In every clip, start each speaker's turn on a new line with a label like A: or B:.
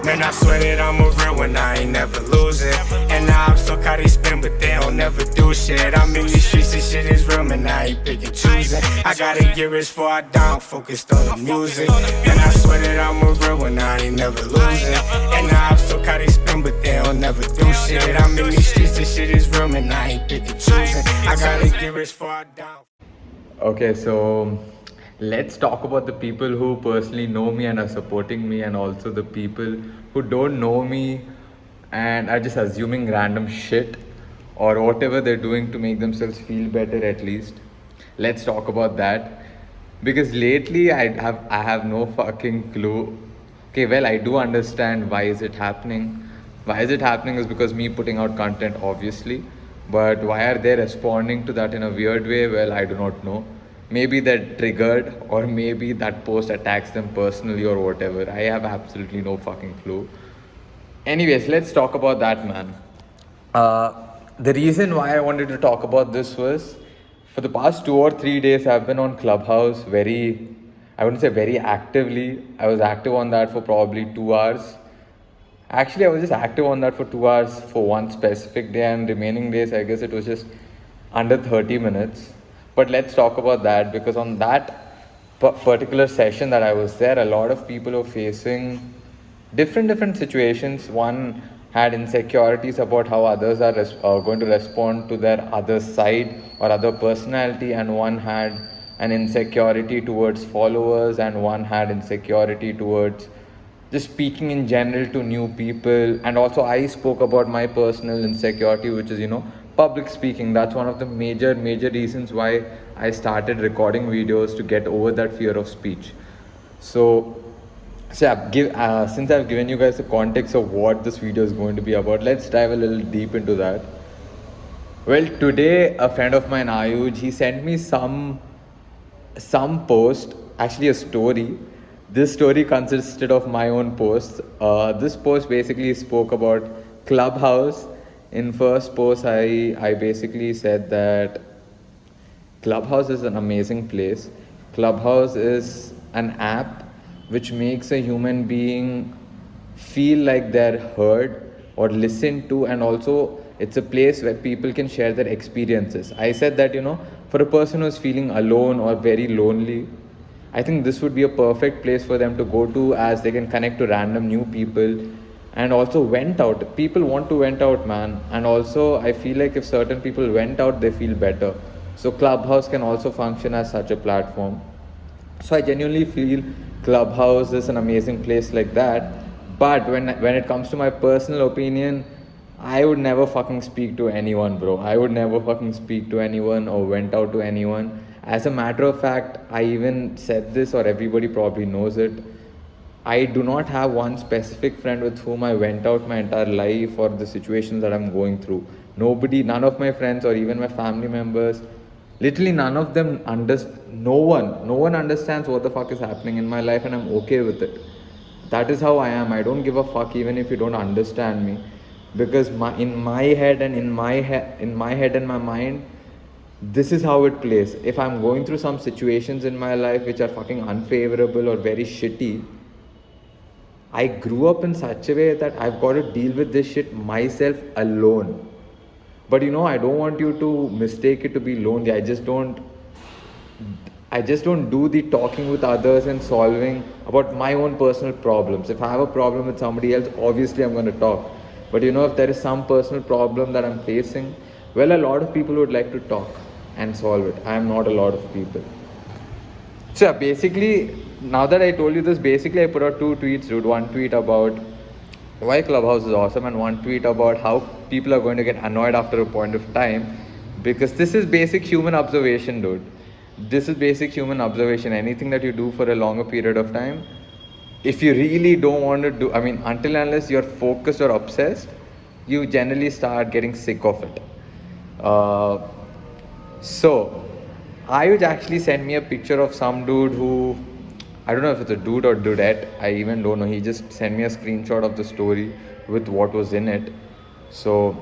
A: Man, I swear that I'm a real one, I ain't never losing. And now I'm so caught they spin, but they don't never do shit. I'm in these streets, this shit is real, man, I ain't picking choosing. I gotta get rich before I down, focused on the music. And I swear that I'm a real one, I ain't never losing. And now I'm so caught they spin, but they don't never do shit. I'm in these streets, this shit is real, man, I ain't picking choosing. I gotta get rich before I down.
B: Okay, so let's talk about the people who personally know me and are supporting me, and also the people who don't know me and are just assuming random shit or whatever they're doing to make themselves feel better at least. Let's talk about that. Because lately I have no fucking clue. Okay, well, I do understand why is it happening. Why is it happening is because me putting out content, obviously. But why are they responding to that in a weird way? Well, I do not know. Maybe they're triggered, or maybe that post attacks them personally, or whatever. I have absolutely no fucking clue. Anyways, let's talk about that, man. The reason why I wanted to talk about this was for the past 2 or 3 days, I've been on Clubhouse I wouldn't say very actively. I was active on that for probably 2 hours. Actually, I was just active on that for 2 hours for one specific day, and remaining days, I guess it was just under 30 minutes. But let's talk about that, because on that particular session that I was there, a lot of people were facing different situations. One had insecurities about how others are going to respond to their other side or other personality, and one had an insecurity towards followers, and one had insecurity towards just speaking in general to new people. And also I spoke about my personal insecurity, which is public speaking. That's one of the major reasons why I started recording videos, to get over that fear of speech. So since I've given you guys the context of what this video is going to be about, let's dive a little deep into that. Well, today a friend of mine, Ayuj, he sent me some post, actually a story. This story consisted of my own posts. This post basically spoke about Clubhouse. In first post, I basically said that Clubhouse is an amazing place. Clubhouse is an app which makes a human being feel like they're heard or listened to, and also it's a place where people can share their experiences. I said that, for a person who's feeling alone or very lonely, I think this would be a perfect place for them to go to, as they can connect to random new people and also vent out. People want to vent out, man. And also, I feel like if certain people vent out, they feel better. So Clubhouse can also function as such a platform. So I genuinely feel Clubhouse is an amazing place like that. But when it comes to my personal opinion, I would never fucking speak to anyone, bro. I would never fucking speak to anyone or vent out to anyone. As a matter of fact, I even said this, or everybody probably knows it. I do not have one specific friend with whom I went out my entire life or the situations that I'm going through. None of my friends or even my family members, literally none of them no one understands what the fuck is happening in my life, and I'm okay with it. That is how I am. I don't give a fuck even if you don't understand me, because in my head and my mind, this is how it plays. If I'm going through some situations in my life which are fucking unfavorable or very shitty, I grew up in such a way that I've got to deal with this shit myself alone. But I don't want you to mistake it to be lonely. I just don't do the talking with others and solving about my own personal problems. If I have a problem with somebody else, obviously I'm going to talk. But if there is some personal problem that I'm facing, well, a lot of people would like to talk and solve it. I am not a lot of people. So basically, now that I told you this, basically I put out 2 tweets, dude. One tweet about why Clubhouse is awesome, and one tweet about how people are going to get annoyed after a point of time, because this is basic human observation, dude. This is basic human observation. Anything that you do for a longer period of time, if you really don't want to do, until unless you're focused or obsessed, you generally start getting sick of it. So Ayuj actually sent me a picture of some dude who, I don't know if it's a dude or dudette, I even don't know. He just sent me a screenshot of the story with what was in it. So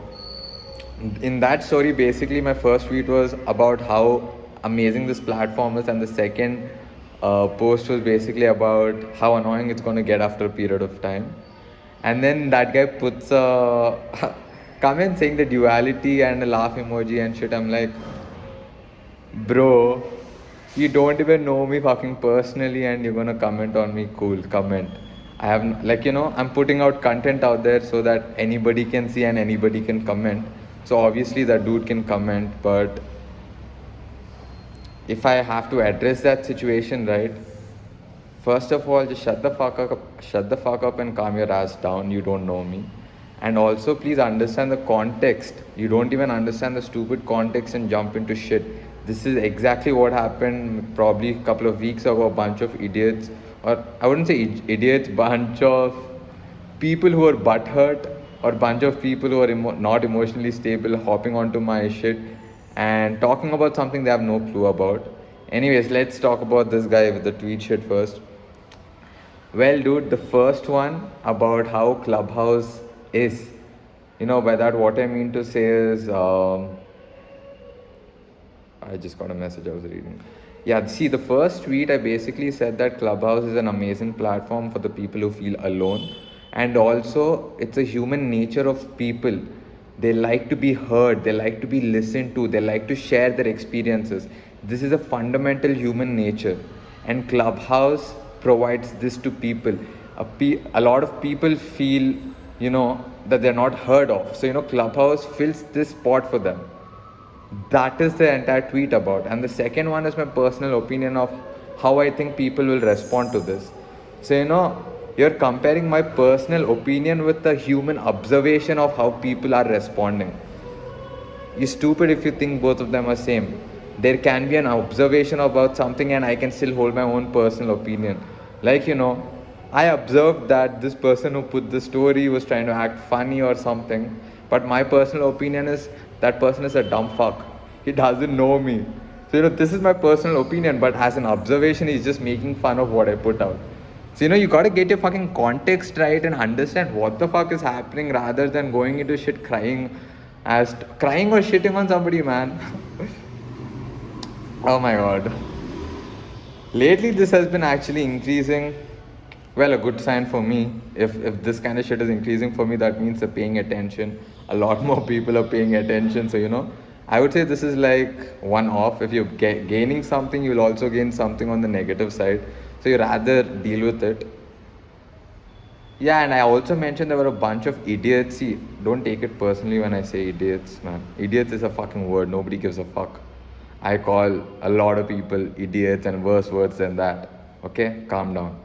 B: in that story, basically my first tweet was about how amazing this platform is, and the second post was basically about how annoying it's going to get after a period of time. And then that guy puts a comment saying the duality and a laugh emoji and shit. I'm like, bro, you don't even know me fucking personally and you're gonna comment on me. Cool, comment. I have, like, I'm putting out content out there so that anybody can see and anybody can comment. So obviously that dude can comment, but if I have to address that situation, right? First of all, just shut the fuck up and calm your ass down. You don't know me. And also, please understand the context. You don't even understand the stupid context and jump into shit. This is exactly what happened probably a couple of weeks ago. A bunch of idiots, or I wouldn't say idiots, bunch of people who are butthurt, or bunch of people who are not emotionally stable hopping onto my shit and talking about something they have no clue about. Anyways, let's talk about this guy with the tweet shit first. Well, dude, the first one about how Clubhouse is. By that, what I mean to say is, I just got a message I was reading. Yeah, see, the first tweet I basically said that Clubhouse is an amazing platform for the people who feel alone. And also, it's a human nature of people. They like to be heard, they like to be listened to, they like to share their experiences. This is a fundamental human nature. And Clubhouse provides this to people. A lot of people feel, that they're not heard of. So, Clubhouse fills this spot for them. That is the entire tweet about. And the second one is my personal opinion of how I think people will respond to this. So, you're comparing my personal opinion with the human observation of how people are responding. You're stupid if you think both of them are same. There can be an observation about something and I can still hold my own personal opinion. Like, I observed that this person who put the story was trying to act funny or something. But my personal opinion is that person is a dumb fuck. He doesn't know me. So, this is my personal opinion, but as an observation, he's just making fun of what I put out. So, you gotta get your fucking context right and understand what the fuck is happening rather than going into shit crying or shitting on somebody, man. Oh my god. Lately, this has been actually increasing. Well, a good sign for me. If this kind of shit is increasing for me, that means they're paying attention. A lot more people are paying attention. So, I would say this is like one off. If you're gaining something, you'll also gain something on the negative side. So, you rather deal with it. Yeah, and I also mentioned there were a bunch of idiots. See, don't take it personally when I say idiots, man. Idiots is a fucking word. Nobody gives a fuck. I call a lot of people idiots and worse words than that. Okay? Calm down.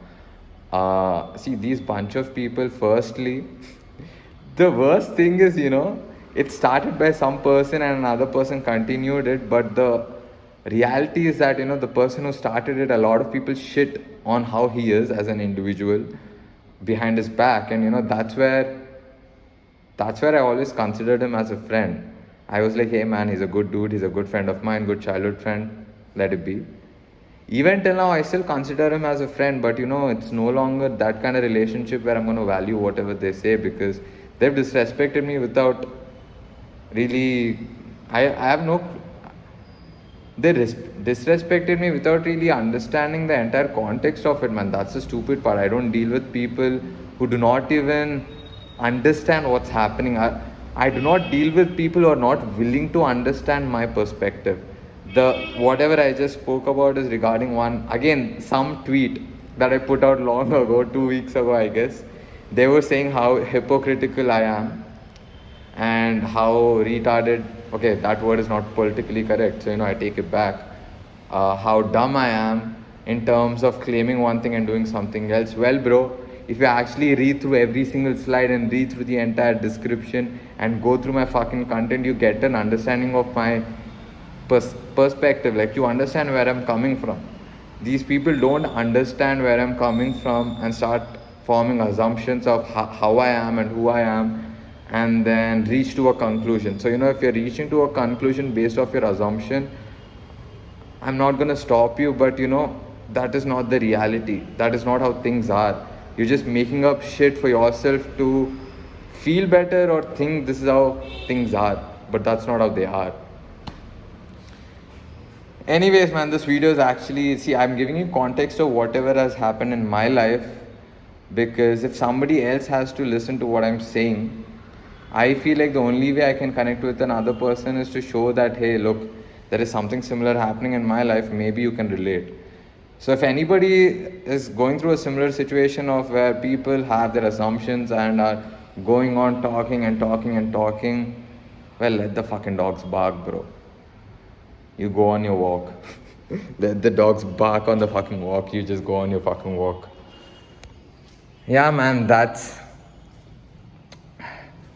B: See, these bunch of people, firstly, the worst thing is, it started by some person and another person continued it, but the reality is that, the person who started it, a lot of people shit on how he is as an individual behind his back, and that's where I always considered him as a friend. I was like, hey man, he's a good dude, he's a good friend of mine, good childhood friend, let it be. Even till now, I still consider him as a friend, but it's no longer that kind of relationship where I'm going to value whatever they say because they've disrespected me without really. I have no. They disrespected me without really understanding the entire context of it, man. That's the stupid part. I don't deal with people who do not even understand what's happening. I do not deal with people who are not willing to understand my perspective. Whatever I just spoke about is regarding some tweet that I put out long ago, 2 weeks ago, I guess. They were saying how hypocritical I am and how retarded. Okay, that word is not politically correct, so I take it back. How dumb I am in terms of claiming one thing and doing something else. Well, bro, if you actually read through every single slide and read through the entire description and go through my fucking content, you get an understanding of my perspective. Like, you understand where I'm coming from. These people don't understand where I'm coming from and start forming assumptions of how I am and who I am, and then reach to a conclusion. So if you're reaching to a conclusion based off your assumption, I'm not gonna stop you, but that is not the reality. That is not how things are. You're just making up shit for yourself to feel better or think this is how things are, but that's not how they are. Anyways, man, this video is actually, I'm giving you context of whatever has happened in my life Because if somebody else has to listen to what I'm saying, I feel like the only way I can connect with another person is to show that, hey, look, there is something similar happening in my life, maybe you can relate. So if anybody is going through a similar situation of where people have their assumptions and are going on talking and talking and talking, well, let the fucking dogs bark, bro. You go on your walk. Let the dogs bark on the fucking walk, you just go on your fucking walk. Yeah, man, that's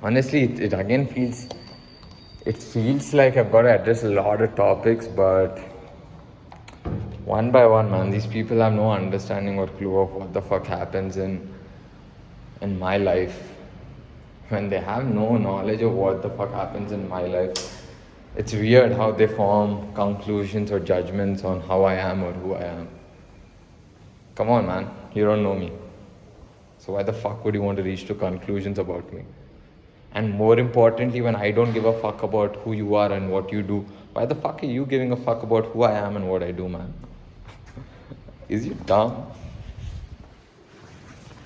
B: honestly, it again feels, it feels like I've got to address a lot of topics, but one by one, man, these people have no understanding or clue of what the fuck happens in my life. When they have no knowledge of what the fuck happens in my life, it's weird how they form conclusions or judgments on how I am or who I am. Come on, man, you don't know me. So why the fuck would you want to reach to conclusions about me? And more importantly, when I don't give a fuck about who you are and what you do, why the fuck are you giving a fuck about who I am and what I do, man? Is you dumb?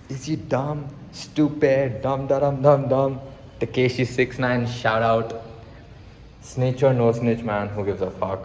B: Is you dumb? Stupid? Dumb. Takeshi 69, shout out. Snitch or no snitch, man, who gives a fuck?